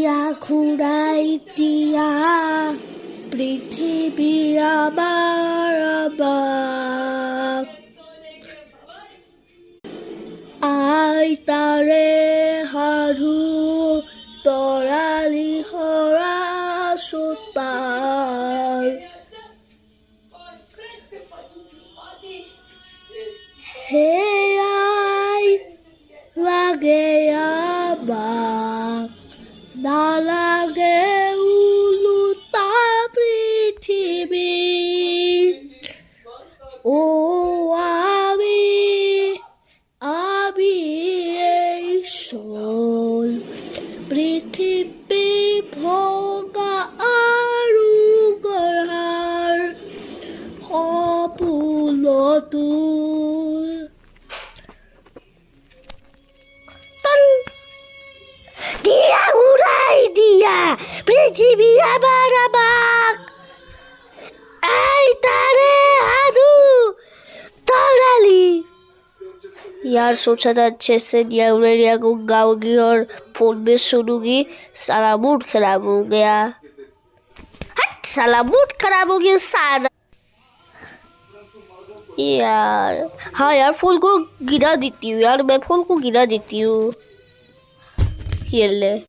দিয়া ঘুরাই দিয়া পৃথিবী আবার আবার আই তারে হারু তরালি হরা সুতার হে আই লাগে আবার না লাগে উলুতা পৃথিবী ও আমি এই সোল পৃথিবী ভোগা আৰু গঢ়াৰ সপোনতুল দিয়া উড়াই দিয়া পৃথিবী আবার আবার এই তারে আধু তরালি। यार सोचा था अच्छे से दिया उड़ेरिया को गाऊंगी और फोन में सुनूंगी, सारा मूड खराब हो गया। हट साला मूड खराब हो गया सारा। यार हाँ यार फोन को गिरा देती हूँ यार, मैं फोन को गिरा देती हूँ। ये ले